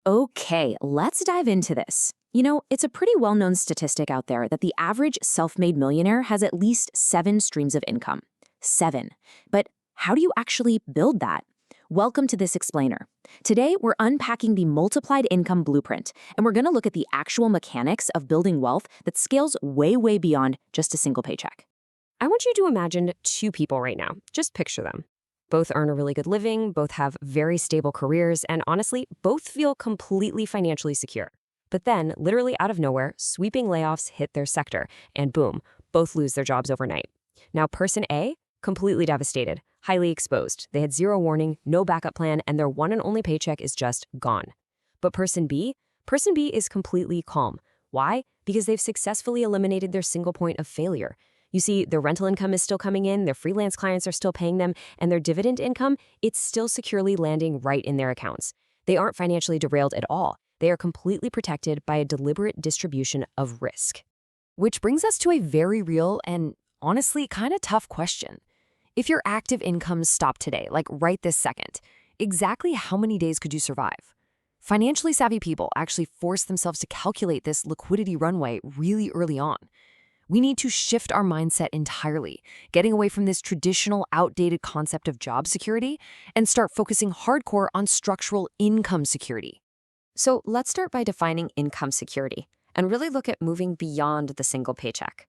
Okay, let's dive into this. It's a pretty well-known statistic out there that the average self-made millionaire has at least 7 streams of income. 7. But how do you actually build that? Welcome to this explainer. Today, we're unpacking the multiplied income blueprint, and we're going to look at the actual mechanics of building wealth that scales way, way beyond just a single paycheck. I want you to imagine two people right now. Just picture them. Both earn a really good living, both have very stable careers, and honestly, both feel completely financially secure. But then, literally out of nowhere, sweeping layoffs hit their sector, and boom, both lose their jobs overnight. Now, person A, completely devastated, highly exposed. They had zero warning, no backup plan, and their one and only paycheck is just gone. But person B is completely calm. Why? Because they've successfully eliminated their single point of failure. You see, their rental income is still coming in, their freelance clients are still paying them, and their dividend income, it's still securely landing right in their accounts. They aren't financially derailed at all. They are completely protected by a deliberate distribution of risk. Which brings us to a very real and honestly kind of tough question. If your active income stopped today, like right this second, exactly how many days could you survive? Financially savvy people actually force themselves to calculate this liquidity runway really early on. We need to shift our mindset entirely, getting away from this traditional, outdated concept of job security and start focusing hardcore on structural income security. So let's start by defining income security and really look at moving beyond the single paycheck.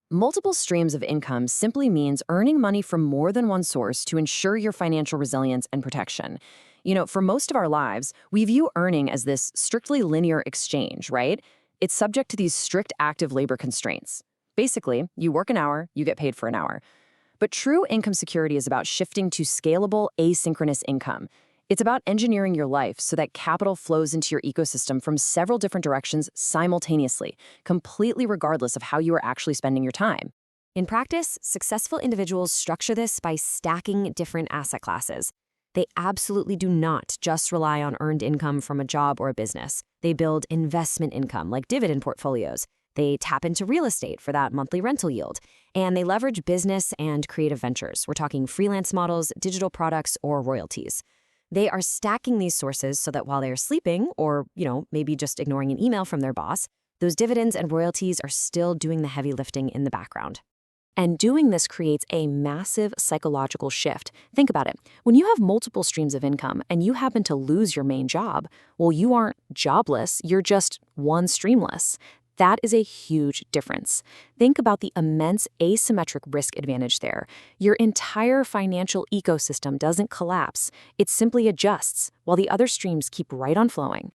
Multiple streams of income simply means earning money from more than one source to ensure your financial resilience and protection. For most of our lives, we view earning as this strictly linear exchange, right? It's subject to these strict active labor constraints. Basically, you work an hour, you get paid for an hour. But true income security is about shifting to scalable, asynchronous income. It's about engineering your life so that capital flows into your ecosystem from several different directions simultaneously, completely regardless of how you are actually spending your time. In practice, successful individuals structure this by stacking different asset classes. They absolutely do not just rely on earned income from a job or a business. They build investment income like dividend portfolios. They tap into real estate for that monthly rental yield, and they leverage business and creative ventures. We're talking freelance models, digital products, or royalties. They are stacking these sources so that while they are sleeping, or, maybe just ignoring an email from their boss, those dividends and royalties are still doing the heavy lifting in the background. And doing this creates a massive psychological shift. Think about it. When you have multiple streams of income and you happen to lose your main job, well, you aren't jobless, you're just one streamless. That is a huge difference. Think about the immense asymmetric risk advantage there. Your entire financial ecosystem doesn't collapse. It simply adjusts, while the other streams keep right on flowing.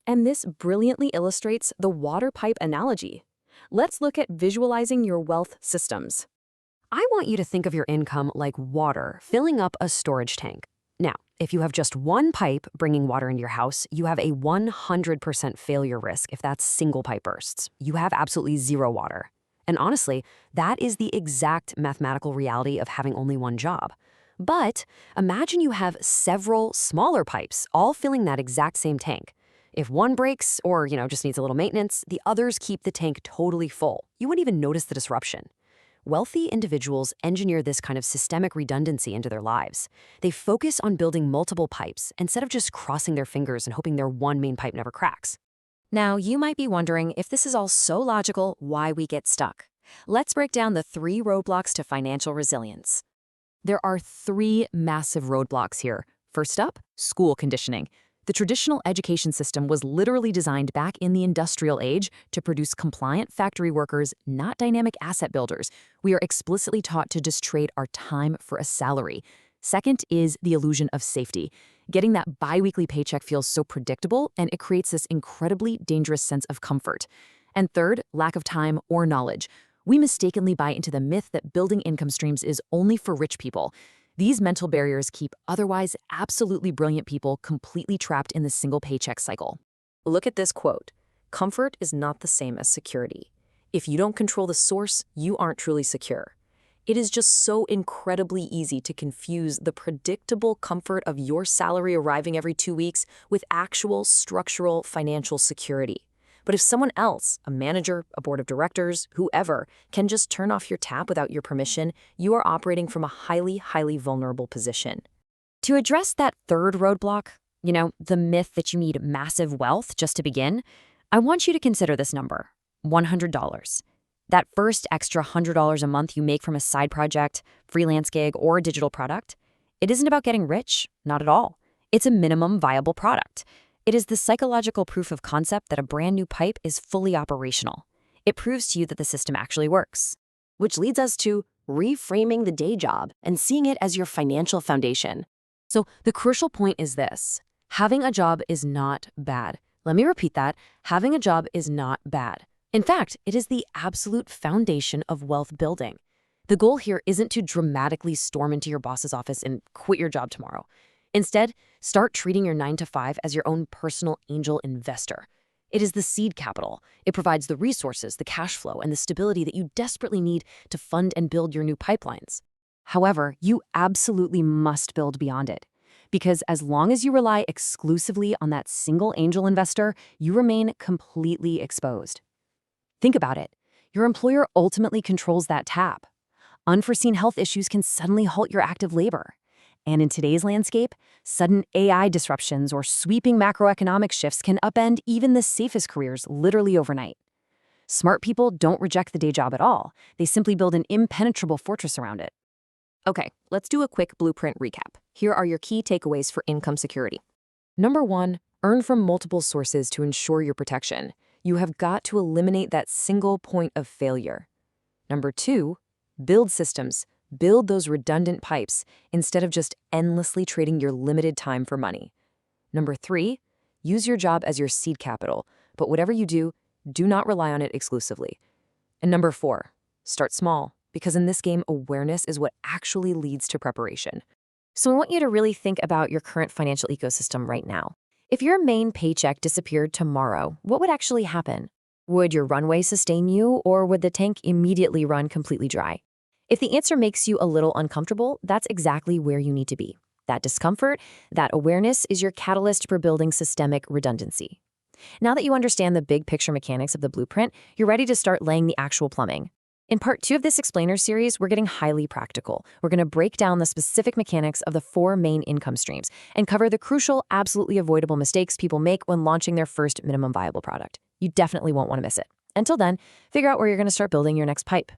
And this brilliantly illustrates the water pipe analogy. Let's look at visualizing your wealth systems. I want you to think of your income like water filling up a storage tank. Now, if you have just one pipe bringing water into your house, you have a 100% failure risk if that single pipe bursts. You have absolutely zero water. And honestly, that is the exact mathematical reality of having only one job. But imagine you have several smaller pipes all filling that exact same tank. If one breaks or, just needs a little maintenance, the others keep the tank totally full. You wouldn't even notice the disruption. Wealthy individuals engineer this kind of systemic redundancy into their lives. They focus on building multiple pipes instead of just crossing their fingers and hoping their one main pipe never cracks. Now, you might be wondering if this is all so logical, why we get stuck. Let's break down the 3 roadblocks to financial resilience. There are 3 massive roadblocks here. First up, school conditioning. The traditional education system was literally designed back in the industrial age to produce compliant factory workers, not dynamic asset builders. We are explicitly taught to just trade our time for a salary. Second is the illusion of safety. Getting that biweekly paycheck feels so predictable, and it creates this incredibly dangerous sense of comfort. And third, lack of time or knowledge. We mistakenly buy into the myth that building income streams is only for rich people. These mental barriers keep otherwise absolutely brilliant people completely trapped in the single paycheck cycle. Look at this quote. Comfort is not the same as security. If you don't control the source, you aren't truly secure. It is just so incredibly easy to confuse the predictable comfort of your salary arriving every 2 weeks with actual structural financial security. But if someone else, a manager, a board of directors, whoever, can just turn off your tap without your permission, you are operating from a highly, highly vulnerable position. To address that third roadblock, The myth that you need massive wealth just to begin, I want you to consider this number, $100. That first extra $100 a month you make from a side project, freelance gig, or a digital product, it isn't about getting rich, not at all. It's a minimum viable product. It is the psychological proof of concept that a brand new pipe is fully operational. It proves to you that the system actually works. Which leads us to reframing the day job and seeing it as your financial foundation. So the crucial point is this: having a job is not bad. Let me repeat that. Having a job is not bad. In fact, it is the absolute foundation of wealth building. The goal here isn't to dramatically storm into your boss's office and quit your job tomorrow. Instead, start treating your 9-to-5 as your own personal angel investor. It is the seed capital. It provides the resources, the cash flow, and the stability that you desperately need to fund and build your new pipelines. However, you absolutely must build beyond it. Because as long as you rely exclusively on that single angel investor, you remain completely exposed. Think about it. Your employer ultimately controls that tap. Unforeseen health issues can suddenly halt your active labor. And in today's landscape, sudden AI disruptions or sweeping macroeconomic shifts can upend even the safest careers literally overnight. Smart people don't reject the day job at all. They simply build an impenetrable fortress around it. Okay, let's do a quick blueprint recap. Here are your key takeaways for income security. Number 1, earn from multiple sources to ensure your protection. You have got to eliminate that single point of failure. Number 2, build systems. Build those redundant pipes instead of just endlessly trading your limited time for money. Number 3, use your job as your seed capital, but whatever you do, do not rely on it exclusively. And number 4, start small, because in this game, awareness is what actually leads to preparation. So I want you to really think about your current financial ecosystem right now. If your main paycheck disappeared tomorrow, what would actually happen? Would your runway sustain you, or would the tank immediately run completely dry? If the answer makes you a little uncomfortable, that's exactly where you need to be. That discomfort, that awareness is your catalyst for building systemic redundancy. Now that you understand the big picture mechanics of the blueprint, you're ready to start laying the actual plumbing. In part 2 of this explainer series, we're getting highly practical. We're going to break down the specific mechanics of the 4 main income streams and cover the crucial, absolutely avoidable mistakes people make when launching their first minimum viable product. You definitely won't want to miss it. Until then, figure out where you're going to start building your next pipe.